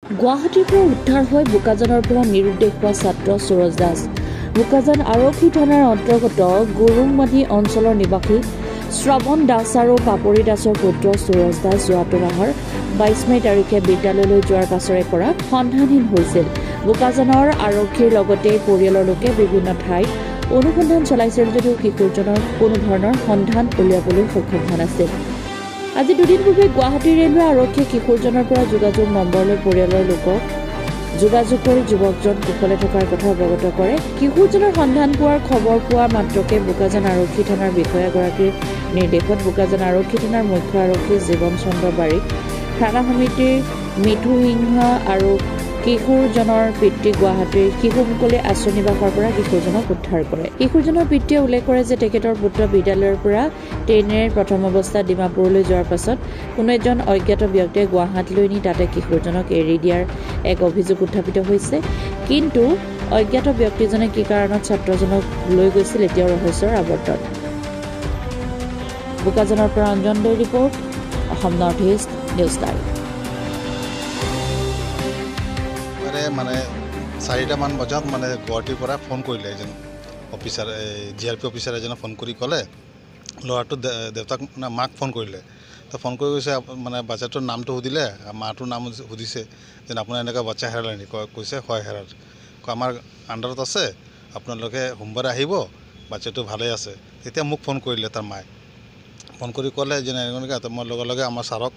গুৱাহাটীৰ পৰা উদ্ধাৰ হৈ বোকাজানৰ পৰা নিৰুদ্দেশ হোৱা ছাত্ৰ সুৰজ দাস। বোকাজান আৰক্ষী থানাৰ অন্তৰ্গত গুৰুংমাটি অঞ্চলৰ নিবাসী শ্ৰৱণ দাস আৰু পাপৰি দাসৰ পুত্ৰ সুৰজ দাস যোৱা মাহৰ 22 মে তাৰিখে বিদ্যালয়লৈ যোৱাৰ পাছৰে পৰা সন্ধানহীন হৈছিল। বোকাজানৰ আৰক্ষীৰ লগতে পৰিয়ালৰ লোকে বিভিন্ন ঠাইত অনুসন্ধান চলাইছিল যদিও কিশোৰজনৰ কোনো ধৰণৰ সন্ধান উলিয়াবলৈ সক্ষম হোৱা নাছিল। আজি দুদিন পূৰ্বে গুৱাহাটী ৰেলৱে আৰক্ষীয়ে কিশোৰজনৰ পৰা যোগাযোগ নম্বৰলৈ পৰিয়ালৰ লোকক যোগাযোগ কৰি যুৱকজন কুশলে থকাৰ কথা অৱগত কৰে। কিশোৰজনৰ সন্ধান পোৱাৰ খবৰ পোৱা মাত্ৰকে বোকাজান আৰক্ষী থানাৰ বিষয়াগৰাকীৰ নিৰ্দেশত বোকাজান আৰক্ষী থানাৰ মুখ্য আৰক্ষী জীৱন চন্দ্ৰ বাৰিক, থানা সমিতিৰ মিঠু সিংহ আৰু কিশোৰজনৰ পিতৃ গুৱাহাটীৰ শিশু মুকলি আশ্ৰয়নিবাসৰ পৰা কিশোৰজনক উদ্ধাৰ কৰে। কিশোৰজনৰ পিতৃয়ে উল্লেখ কৰে যে তেখেতৰ পুত্ৰ বিদ্যালয়ৰ পৰা ট্ৰেইনেৰে প্ৰথম অৱস্থাত ডিমাপুৰলৈ যোৱাৰ পাছত কোনো এজন অজ্ঞাত ব্যক্তিয়ে গুৱাহাটীলৈ নি তাতে কিশোৰজনক এৰি দিয়াৰ এক অভিযোগ উত্থাপিত হৈছে। কিন্তু অজ্ঞাত ব্যক্তিজনে কি কাৰণত ছাত্ৰজনক লৈ গৈছিল এতিয়াও ৰহস্যৰ আৱৰ্তন। বোকাজানৰ পৰা অঞ্জন দৈৰ report, Assam north east news live. মানে 4টামান বজাত মানে গুৱাহাটীৰ পৰা ফোন কৰিলে এজন অফিচাৰ, GRP অফিচাৰ এজনে ফোন কৰি ক'লে ল'ৰাটো দেউতাক মাক ফোন কৰিলে। তো ফোন কৰি কৈছে মানে বাচ্চাটোৰ নামটো সুধিলে, মাটোৰ নাম সুধিছে যে আপোনাৰ এনেকুৱা বাচ্চা হেৰালে নেকি? কৈছে হয় হেৰাল। আমাৰ আণ্ডাৰত আছে, আপোনালোকে সোমবাৰে আহিব, বাচ্চাটো ভালেই আছে। তেতিয়া মোক ফোন কৰিলে তাৰ মায়ে, ফোন কৰি ক'লে যে এনেকৈ মই লগে লগে আমাৰ ছাৰক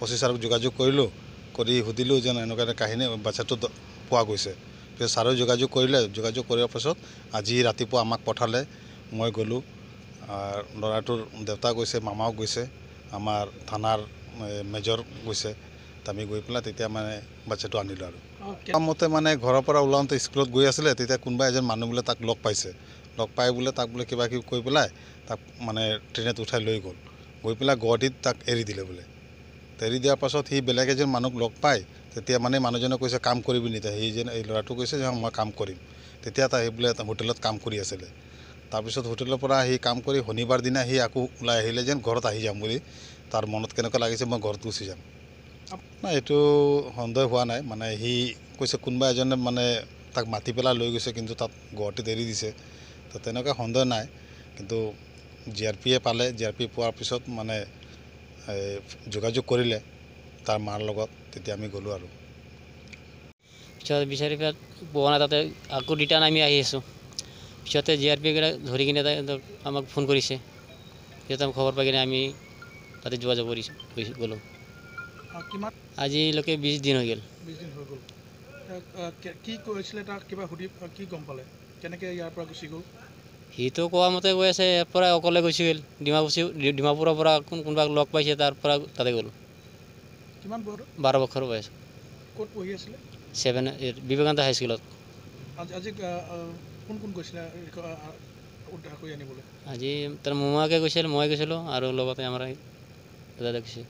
OC ছাৰক যোগাযোগ কৰিলোঁ, কৰি সুধিলোঁ যে এনেকুৱা কাহিনী বাচ্চাটো পোৱা গৈছে। পিছত ছাৰেও যোগাযোগ কৰিলে, যোগাযোগ কৰাৰ পাছত আজি ৰাতিপুৱা আমাক পঠালে, মই গ'লোঁ। ল'ৰাটোৰ দেউতা গৈছে, মামাও গৈছে, আমাৰ থানাৰ মেজৰ গৈছে। আমি গৈ পেলাই তেতিয়া মানে বাচ্চাটো আনিলোঁ। আৰু মতে মানে ঘৰৰ পৰা ওলাওঁতে স্কুলত গৈ আছিলে, তেতিয়া কোনোবা এজন মানুহ বোলে তাক লগ পাইছে, লগ পাই বোলে তাক বোলে কিবা কিবি কৈ পেলাই তাক মানে ট্ৰেইনত উঠাই লৈ গ'ল, গৈ পেলাই গুৱাহাটীত তাক এৰি দিলে বোলে। এৰি দিয়াৰ পাছত সি বেলেগ এজন মানুহক লগ পায়, তেতিয়া মানে মানুহজনে কৈছে কাম কৰিবি নেকি? সি যেন এই ল'ৰাটো কৈছে যে মই কাম কৰিম। তেতিয়া তাই বোলে হোটেলত কাম কৰি আছিলে। তাৰপিছত হোটেলৰ পৰা সি কাম কৰি শনিবাৰ দিনা সি আকৌ ওলাই আহিলে যেন ঘৰত আহি যাম বুলি। তাৰ মনত কেনেকুৱা লাগিছে মই ঘৰত গুচি যাম। নাই, এইটো সন্দেহ হোৱা নাই। মানে সি কৈছে কোনোবা এজনে মানে তাক মাতি পেলাই লৈ গৈছে, কিন্তু তাত গুৱাহাটীত এৰি দিছে। তো তেনেকুৱা সন্দেহ নাই। কিন্তু GRPয়ে পালে, GRP পোৱাৰ পিছত মানে যোগাযোগ কৰিলে তাৰ মাৰ লগত, তেতিয়া আমি গ'লোঁ। আৰু পিছত বিচাৰি পোৱা নাই, তাতে আকৌ ৰিটাৰ্ণ আমি আহি আছোঁ। পিছতে GRPকেইটা ধৰি কিনে আমাক ফোন কৰিছে, তেতিয়া খবৰ পাই কিনে আমি তাতে যোগাযোগ গ'লোঁ। আজিলৈকে 20 দিন হৈ গ'ল। কি কৈছিলে তাক কিবা সুধি কি গম পালে? কেনেকৈ ইয়াৰ পৰা গুচি গ'ল? সিটো কোৱা মতে কৈ আছে ইয়াৰ পৰা অকলে গৈছিল, ডিমাপুৰৰ পৰা কোনোবাক লগ পাইছে, তাৰ পৰা তাতে গ'ল। কিমান বয়স? 12 বছৰ বয়স। ক'ত পঢ়ি আছিলে? 7 বিবেকানন্দ হাইস্কুলত। আজি কোন কোন গৈছিলে উদ্ধাৰ কৰি আনিবলৈ? আজি তাৰ মোমাকে গৈছিল, মই গৈছিলোঁ, আৰু লগতে আমাৰ দাদা গৈছিল।